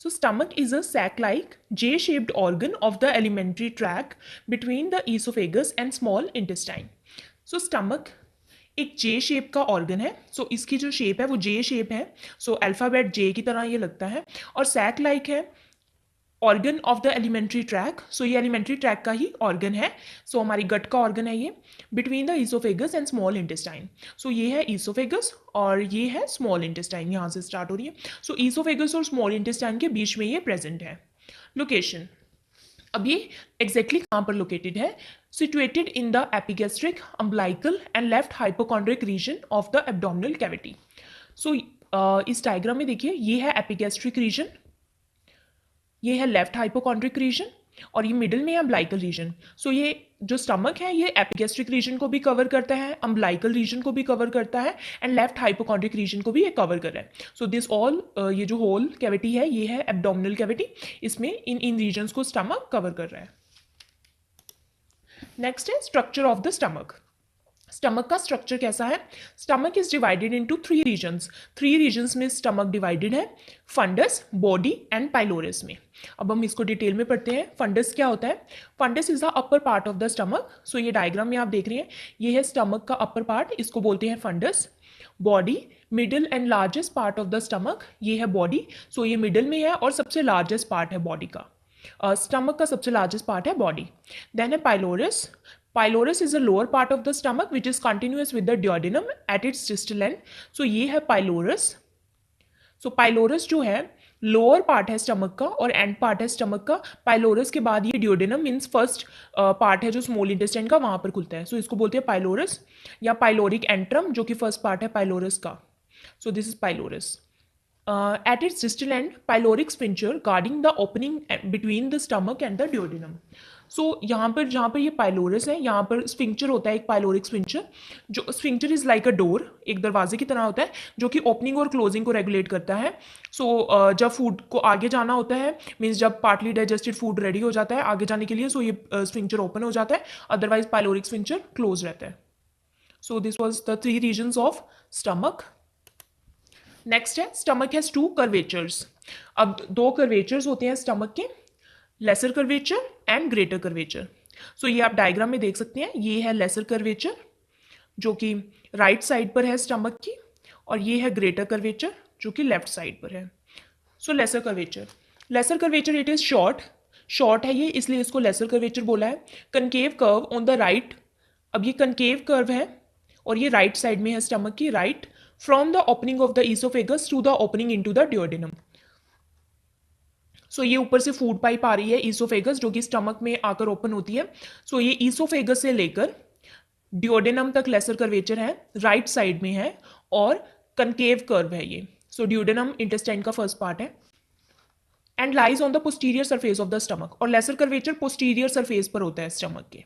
So stomach is a sac-like J-shaped organ of the alimentary tract between the esophagus and small intestine. So stomach एक जे shape का organ है. सो इसकी जो shape है वो जे shape है. सो अल्फ़ाबेट जे की तरह ये लगता है और सैक लाइक है. Organ of the alimentary tract. So ये एलिमेंट्री ट्रैक का ही ऑर्गन है. सो हमारी गट का ऑर्गन है ये. Between the oesophagus and small intestine. So ये है ईसोफेगस और ये है स्मॉल इंटेस्टाइन. यहाँ से स्टार्ट हो रही है. सो ईसोफेगस और स्मॉल इंटेस्टाइन के बीच में ये प्रेजेंट है. लोकेशन, अब ये एग्जैक्टली कहाँ पर लोकेटेड है? Situated in the epigastric, umbilical and left hypochondriac region of the abdominal cavity. So इस डायग्राम में देखिए, ये है एपिगैस्ट्रिक रीजन, ये है लेफ्ट हाइपोकॉन्ड्रिक रीजन और ये मिडिल में है अम्बलाइकल रीजन. सो ये जो स्टमक है ये एपिगैस्ट्रिक रीजन को भी कवर करता है, अम्बलाइकल रीजन को भी कवर करता है एंड लेफ्ट हाइपोकॉन्ड्रिक रीजन को भी ये कवर कर रहा है. सो दिस ऑल, ये जो होल कैविटी है ये है एब्डोमिनल कैविटी. इसमें इन रीजन्स को स्टमक कवर कर रहा है. नेक्स्ट है structure of the stomach. Stomach का स्ट्रक्चर कैसा है? Stomach is divided into 3 regions. 3 regions में स्टमक डिवाइडेड है, फंडस, बॉडी एंड पाइलोरस में. अब हम इसको डिटेल में पढ़ते हैं. फंडस क्या होता है? Fundus is the upper part of the stomach. So ये डायग्राम में आप देख रहे हैं, ये है स्टमक का अपर पार्ट, इसको बोलते हैं fundus. Body, middle and largest part of the stomach, ये है बॉडी. सो ये मिडिल में है और सबसे लार्जेस्ट पार्ट है बॉडी का. स्टमक का सबसे लार्जेस्ट पार्ट है बॉडी. देन है pylorus. Pylorus is a lower part of the stomach which is continuous with the duodenum at its distal end. So ये है पाइलोरस. सो पाइलोरस जो है लोअर पार्ट है स्टमक का और एंड पार्ट है स्टमक का. पाइलोरस के बाद ये ड्यूडेनम मीन्स फर्स्ट पार्ट है जो स्मॉल इंटेस्टाइन का, वहां पर खुलता है. सो इसको बोलते हैं पाइलोरस या पाइलोरिक एंट्रम, जो कि फर्स्ट पार्ट है पाइलोरस का. So this is pylorus. At its distal end, pyloric sphincter guarding the opening between the stomach and the duodenum. सो यहाँ पर जहाँ पर ये पाइलोरस है, यहाँ पर स्फिंक्चर होता है एक पाइलोरिक स्फिंक्चर. जो स्फिंक्चर इज लाइक अ डोर, एक दरवाजे की तरह होता है जो कि ओपनिंग और क्लोजिंग को रेगुलेट करता है. सो जब फूड को आगे जाना होता है, मीन्स जब पार्टली डाइजेस्टेड फूड रेडी हो जाता है आगे जाने के लिए, सो ये स्फिंक्चर ओपन हो जाता है, अदरवाइज पाइलोरिक स्फिंक्चर क्लोज रहता है. So this was the 3 regions of stomach. Next है स्टमक हैज 2 कर्वेचर्स. अब 2 कर्वेचर्स होते हैं स्टमक के, lesser curvature and greater curvature. So ये आप डायग्राम में देख सकते हैं, ये है लेसर कर्वेचर जो कि राइट साइड पर है स्टमक की, और ये है ग्रेटर कर्वेचर जो कि लेफ्ट साइड पर है. So lesser curvature, lesser curvature it is short है ये, इसलिए इसको लेसर कर्वेचर बोला है. Concave curve on the right. अब ये कनकेव कर्व है और ये राइट साइड में है स्टमक की, right, from the opening of the oesophagus to the opening into the duodenum. So ये ऊपर से फूड पाइप आ रही है ईसोफेगस जो कि स्टमक में आकर ओपन होती है. सो ये ईसोफेगस से लेकर ड्यूडेनम तक लेसर कर्वेचर है, राइट साइड में है और कनकेव कर्व है ये. सो ड्यूडेनम इंटेस्टाइन का फर्स्ट पार्ट है and lies on the posterior surface of the stomach. और लेसर कर्वेचर पोस्टीरियर सरफेस पर होता है स्टमक के.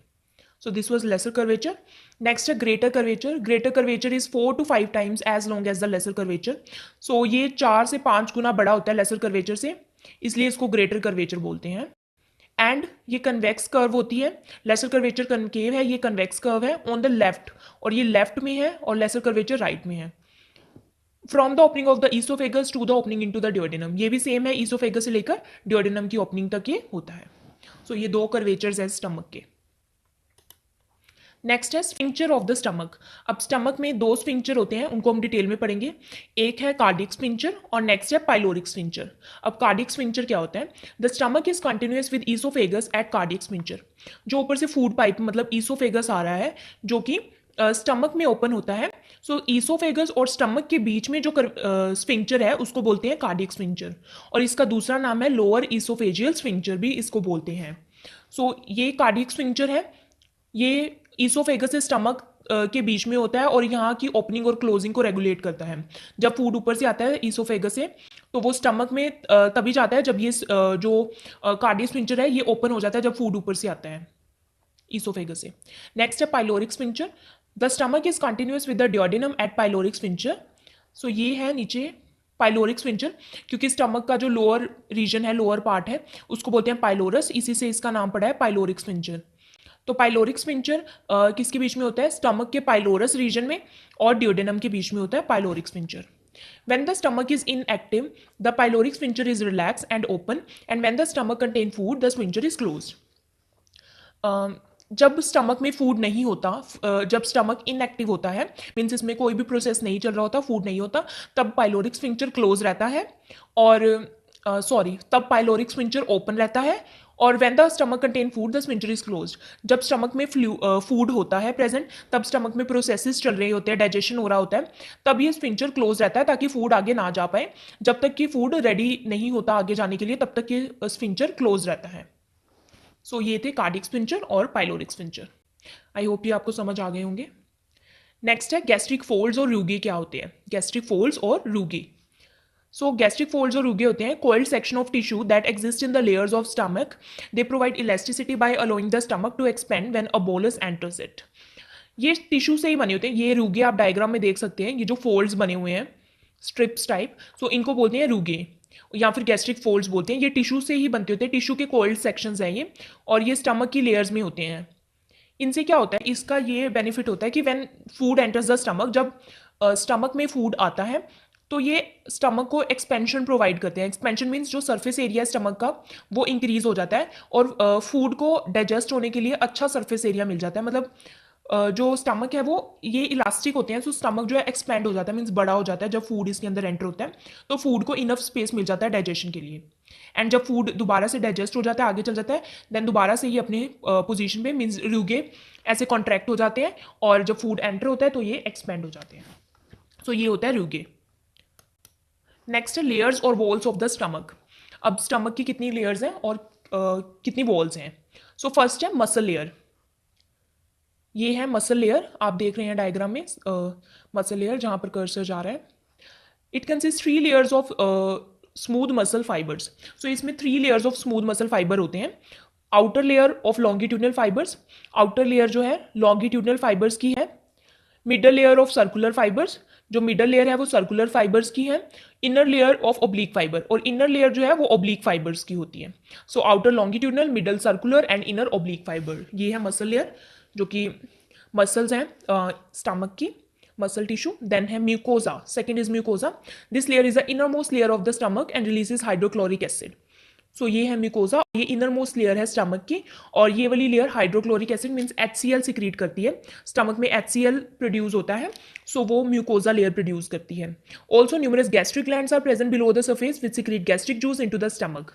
So this was lesser curvature. Next है greater curvature. Greater curvature is 4 to 5 times as long as the lesser curvature. So ये 4 से 5 गुना बड़ा होता है lesser curvature से, इसलिए इसको greater curvature बोलते हैं. एंड ये convex curve होती है. lesser curvature concave है, ये convex curve है on the left, और ये left में है और lesser curvature right में है. From the opening of the esophagus to the opening into the duodenum. ये भी सेम है, esophagus से लेकर duodenum की opening तक ये होता है. So ये 2 curvatures हैं stomach के. नेक्स्ट है स्फिंक्चर ऑफ द स्टमक. अब स्टमक में 2 स्फिंक्चर होते हैं, उनको हम डिटेल में पढ़ेंगे. एक है कार्डिक स्फिंक्चर और नेक्स्ट है पाइलोरिक स्फिंक्चर. अब कार्डिक स्फिंक्चर क्या होता है? The stomach is continuous with oesophagus at cardiac sphincter. जो ऊपर से फूड पाइप मतलब ईसोफेगस आ रहा है जो कि स्टमक में ओपन होता है. सो ईसोफेगस और स्टमक के बीच में जो स्फिंक्चर है उसको बोलते हैं कार्डिक स्फिंक्चर, और इसका दूसरा नाम है लोअर ईसोफेजियल स्फिंक्चर भी इसको बोलते हैं. सो ये कार्डिक स्फिंक्चर है, ये ईसोफेगस से स्टमक के बीच में होता है और यहाँ की ओपनिंग और क्लोजिंग को रेगुलेट करता है. जब फूड ऊपर से आता है ईसोफेगस से तो वो स्टमक में तभी जाता है जब ये जो कार्डियक स्फिंक्चर है ये ओपन हो जाता है जब फूड ऊपर से आता है ईसोफेगस से. नेक्स्ट है pyloric sphincter. The stomach is continuous with the duodenum at pyloric sphincter. So ये है नीचे पाइलोरिक स्फिंक्चर, क्योंकि स्टमक का जो लोअर रीजन है, लोअर पार्ट है, उसको बोलते हैं पाइलोरस, इसी से इसका नाम पड़ा है पाइलोरिक स्फिंक्चर. तो पाइलोरिक स्फिंक्चर किसके बीच में होता है? स्टमक के पाइलोरस रीजन में और ड्यूडेनम के बीच में होता है pyloric स्फिंक्चर. When the stomach is inactive, the pyloric sphincter is relaxed and open, and when the stomach contains food, the sphincter is closed. जब स्टमक में फूड नहीं होता, जब स्टमक इनएक्टिव होता है, मीन्स इसमें कोई भी प्रोसेस नहीं चल रहा होता, फूड नहीं होता, तब पाइलोरिक स्फिंक्टर क्लोज रहता है, और तब पाइलोरिक स्फिंक्टर ओपन रहता है, और when the stomach contain food the sphincter is closed. जब स्टमक में फूड होता है प्रेजेंट, तब स्टमक में प्रोसेसेस चल रहे होते हैं, डाइजेशन हो रहा होता है, तब ये स्फिंक्टर क्लोज रहता है ताकि फूड आगे ना जा पाए। जब तक कि फूड रेडी नहीं होता आगे जाने के लिए, तब तक ये स्फिंक्टर क्लोज रहता है। सो ये थे कार्डिक स्फिंक्टर और पाइलोरिक स्फिंक्टर। आई होप ये आपको समझ आ गए होंगे। नेक्स्ट है गैस्ट्रिक फोल्ड्स और रूगे क्या होते हैं। गैस्ट्रिक फोल्ड्स और रूगे। सो गैस्ट्रिक फोल्ड्स और रूगे होते हैं coiled section of tissue that exist in the layers of stomach. They provide elasticity by allowing the stomach to expand when a bolus enters it. ये tissue से ही बने होते हैं। ये रूगे आप डायग्राम में देख सकते हैं, ये जो फोल्ड्स बने हुए हैं स्ट्रिप्स टाइप, सो इनको बोलते हैं रूगे या फिर गैस्ट्रिक फोल्ड्स बोलते हैं। ये टिश्यू से ही बनते होते हैं, टिश्यू के कोइल्ड सेक्शंस हैं ये, और ये स्टमक की लेयर्स में होते हैं। इनसे क्या होता है, इसका ये बेनिफिट होता है कि when food enters the stomach, जब स्टमक में फूड आता है तो ये स्टमक को एक्सपेंशन प्रोवाइड करते हैं। एक्सपेंशन मीन्स जो सरफेस एरिया स्टमक का वो इंक्रीज हो जाता है, और फूड को डाइजेस्ट होने के लिए अच्छा सरफेस एरिया मिल जाता है। मतलब जो स्टमक है वो ये इलास्टिक होते हैं, तो स्टमक जो है एक्सपेंड हो जाता है, मीन्स बड़ा हो जाता है जब फूड इसके अंदर एंटर होता है, तो फूड को इनफ स्पेस मिल जाता है डाइजेशन के लिए। एंड जब फूड दोबारा से डाइजेस्ट हो जाता है, आगे चल जाता है, देन दोबारा से ये अपने पोजीशन पे मीन्स रूगे ऐसे कॉन्ट्रैक्ट हो जाते हैं, और जब फूड एंटर होता है तो ये एक्सपेंड हो जाते हैं। सो ये होता है रूगे। नेक्स्ट है लेयर्स और वॉल्स ऑफ द स्टमक। अब स्टमक की कितनी लेयर्स हैं और कितनी वॉल्स हैं। सो फर्स्ट है मसल लेयर। ये है मसल लेयर, आप देख रहे हैं डायग्राम में मसल लेयर जहाँ पर कर्सर जा रहा है। It consist 3 layers of smooth muscle fibres. So इसमें 3 layers of smooth muscle fibre होते हैं। Outer layer of longitudinal fibres, outer layer जो है लॉन्गिट्यूडनल फाइबर्स की है। Middle layer of circular fibres, जो मिडल लेयर है वो सर्कुलर फाइबर्स की है। Inner layer of oblique fibre, और इनर लेयर जो है वो ओब्लिक फाइबर्स की होती है। So outer longitudinal, middle circular and inner oblique fibre, ये है मसल लेयर जो कि मसल्स हैं स्टमक की, मसल टिश्यू। देन है mucosa, second is mucosa. This layer is the innermost layer of the stomach and releases hydrochloric acid. So ये है mucosa, ये इनर मोस्ट लेयर है स्टमक की, और ये वाली layer hydrochloric acid means HCl secrete करती है। स्टमक में HCl प्रोड्यूस होता है, सो वो म्यूकोजा लेयर प्रोड्यूस करती है। Also numerous gastric glands are present below the surface which secrete gastric juice into the stomach.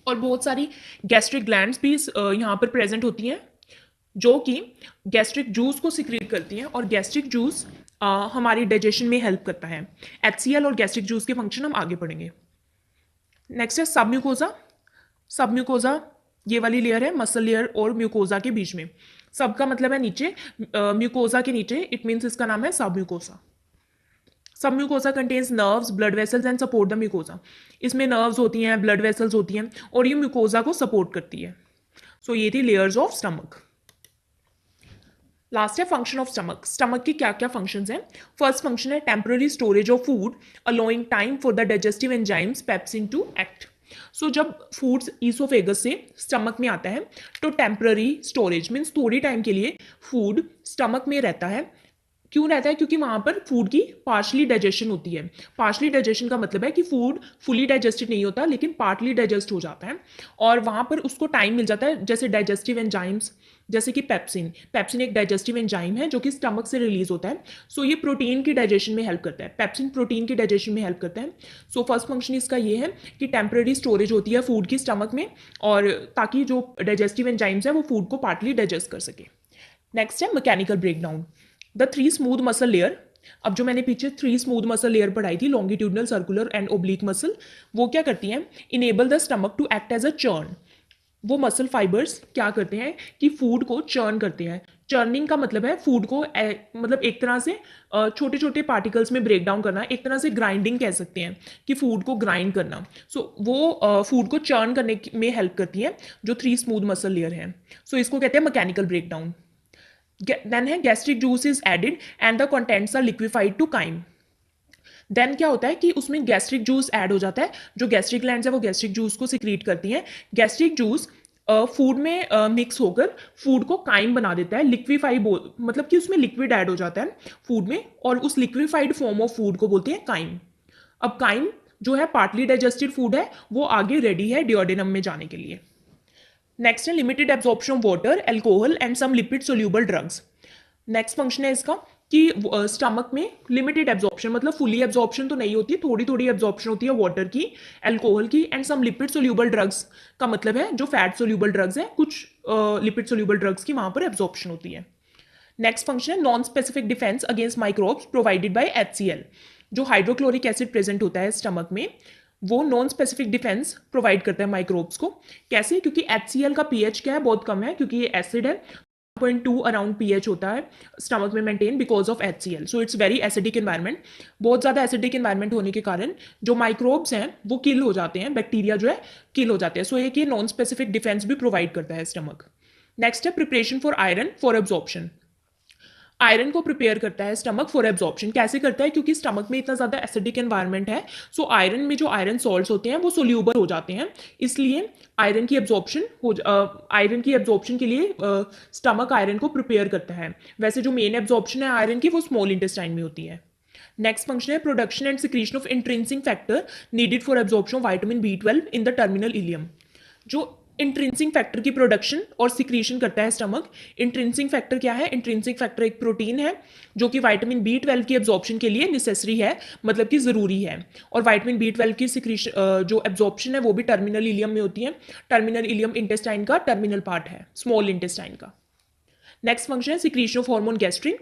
और बहुत सारी गैस्ट्रिक ग्लैंड्स भी यहाँ पर प्रेजेंट होती हैं जो कि गैस्ट्रिक जूस को सिक्रीट करती हैं, और गैस्ट्रिक जूस हमारी डाइजेशन में हेल्प करता है। HCl और गैस्ट्रिक जूस के फंक्शन हम आगे पढ़ेंगे। नेक्स्ट है सबम्यूकोजा। सबम्यूकोजा ये वाली लेयर है मसल लेयर और म्यूकोजा के बीच में। सब का मतलब है नीचे, म्यूकोजा के नीचे, इट मीन्स इसका नाम है submucosa. Submucosa contains nerves, blood vessels and support the mucosa. इसमें नर्व्स होती हैं, ब्लड वेसल्स होती हैं, और ये म्यूकोजा को सपोर्ट करती है। सो ये थी लेयर्स ऑफ स्टमक। लास्ट है फंक्शन ऑफ स्टमक। स्टमक की क्या क्या फंक्शंस हैं। फर्स्ट फंक्शन है temporary storage of food allowing time for the digestive enzymes pepsin to act. So जब फूड ईसोफेगस से स्टमक में आता है तो टेम्पररी स्टोरेज मीन्स थोड़ी टाइम के लिए फूड स्टमक में रहता है। क्यों रहता है, क्योंकि वहाँ पर फूड की पार्शली डाइजेशन होती है। पार्शली डाइजेशन का मतलब है कि फूड फुली डाइजेस्टेड नहीं होता लेकिन पार्टली डाइजेस्ट हो जाता है, और वहाँ पर उसको टाइम मिल जाता है। जैसे डाइजेस्टिव एंजाइम्स, जैसे कि पेप्सिन, पेप्सिन एक डाइजेस्टिव एंजाइम है जो कि स्टमक से रिलीज होता है। सो ये प्रोटीन की डाइजेशन में हेल्प करता है। पेप्सिन प्रोटीन की डाइजेशन में हेल्प करता है। सो फर्स्ट फंक्शन इसका ये है कि टेम्पररी स्टोरेज होती है फूड की स्टमक में, और ताकि जो डाइजेस्टिव एंजाइम्स है वो फूड को पार्टली डाइजेस्ट कर सके। नेक्स्ट है mechanical breakdown. The 3 smooth muscle layer. अब जो मैंने पीछे 3 स्मूथ मसल लेयर पढ़ाई थी, longitudinal, circular and oblique muscle, वो क्या करती हैं, enable the stomach to act as a churn. वो मसल फाइबर्स क्या करते हैं कि फूड को चर्न करते हैं। चर्निंग का मतलब है फूड को मतलब एक तरह से छोटे छोटे पार्टिकल्स में ब्रेक डाउन करना, एक तरह से ग्राइंडिंग कह सकते हैं कि फूड को ग्राइंड करना। सो वो फूड को चर्न करने में हेल्प करती है जो 3 स्मूथ मसल लेयर हैं। सो इसको कहते हैं मैकेनिकल ब्रेक डाउन। देन है gastric juice is added and the contents are liquefied to chyme. देन क्या होता है कि उसमें गैस्ट्रिक जूस ऐड हो जाता है। जो गैस्ट्रिक ग्लैंड्स है वो गैस्ट्रिक जूस को सिक्रीट करती हैं। गैस्ट्रिक जूस फूड में मिक्स होकर फूड को काइम बना देता है, लिक्विफाई मतलब कि उसमें लिक्विड ऐड हो जाता है फूड में, और उस लिक्विफाइड फॉर्म ऑफ फूड को बोलते हैं काइम। अब काइम जो है पार्टली डाइजेस्टेड फूड है, वो आगे रेडी है डिओडेनम में जाने के लिए। नेक्स्ट है limited absorption of water, alcohol and some lipid soluble drugs. Next function है इसका कि स्टमक में लिमिटेड एब्जॉर्प्शन, मतलब फुली एब्जॉर्प्शन तो नहीं होती है, थोड़ी थोड़ी एब्जॉर्प्शन होती है वाटर की, अल्कोहल की and some lipid soluble drugs का मतलब है जो फैट सोल्यूबल ड्रग्स हैं, कुछ लिपिड सोल्यूबल ड्रग्स की वहां पर एब्जॉर्प्शन होती है। नेक्स्ट फंक्शन है non specific defence against microbes provided by HCl। जो हाइड्रोक्लोरिक एसिड प्रेजेंट होता है स्टमक में, वो नॉन स्पेसिफिक डिफेंस प्रोवाइड करता है माइक्रोब्स को। कैसे? क्योंकि HCl का pH क्या है, बहुत कम है, क्योंकि ये एसिड है, 0.2 अराउंड pH होता है स्टमक में maintain because of HCl। So it's very acidic environment. बहुत ज़्यादा एसिडिक एनवायरनमेंट होने के कारण जो माइक्रोब्स हैं वो किल हो जाते हैं, बैक्टीरिया जो है किल हो जाते हैं। सो ये कि नॉन स्पेसिफिक डिफेंस भी प्रोवाइड करता है स्टमक। नेक्स्ट है preparation for iron for absorption. Iron को प्रिपेयर करता है स्टमक फॉर एब्जॉर्प्शन। कैसे करता है? क्योंकि स्टमक में इतना ज़्यादा एसिडिक एनवायरनमेंट है, सो आयरन में जो आयरन सॉल्ट्स होते हैं वो सोल्यूबल हो जाते हैं, इसलिए आयरन की एब्जॉर्प्शन के लिए स्टमक आयरन को प्रिपेयर करता है। वैसे जो मेन एब्जॉर्प्शन है आयरन की वो स्मॉल इंटेस्टाइन में होती है। नेक्स्ट फंक्शन है production and secretion of intrinsic factor needed for absorption of vitamin B12 in the terminal ileum. जो इंट्रिंसिक फैक्टर की प्रोडक्शन और सिक्रीशन करता है स्टमक। इंट्रिंसिक फैक्टर क्या है? इंट्रिंसिक फैक्टर एक प्रोटीन है जो कि विटामिन B12 की एब्जॉर्प्शन के लिए नेसेसरी है, मतलब कि ज़रूरी है। और विटामिन B12 की सिक्रीशन जो एब्जॉर्प्शन है वो भी टर्मिनल इलियम में होती है। टर्मिनल इलियम इंटेस्टाइन का टर्मिनल पार्ट है, स्मॉल इंटेस्टाइन का। नेक्स्ट फंक्शन है secretion of hormone gastrin.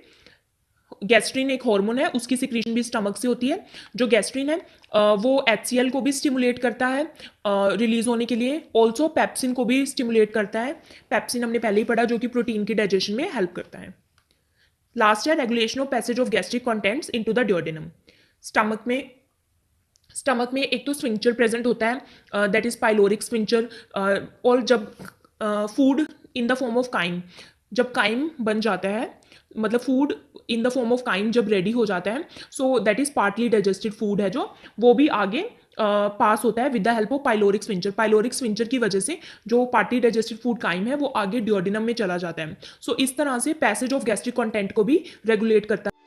Gastrin एक हार्मोन है, उसकी सिक्रीशन भी स्टमक से होती है। जो गैस्ट्रिन है वो HCl को भी स्टिमुलेट करता है रिलीज होने के लिए। ऑल्सो पेप्सिन को भी स्टिमुलेट करता है। पेप्सिन हमने पहले ही पढ़ा जो कि प्रोटीन की डाइजेशन में हेल्प करता है। लास्ट है regulation of passage of gastric contents into the duodenum. Stomach में एक तो स्फिंक्टर प्रेजेंट होता है, दैट इज पाइलोरिक स्फिंक्टर। और जब food in the form of chyme, जब काइम बन जाता है, मतलब food in the form of chyme जब रेडी हो जाता है, so that is partly digested food है जो, वो भी आगे पास होता है with the help of pyloric sphincter. Pyloric sphincter की वजह से जो पार्टली डाइजेस्टेड फूड काइम है वो आगे ड्यूडेनम में चला जाता है। सो इस तरह से पैसेज ऑफ गैस्ट्रिक कंटेंट को भी रेगुलेट करता है।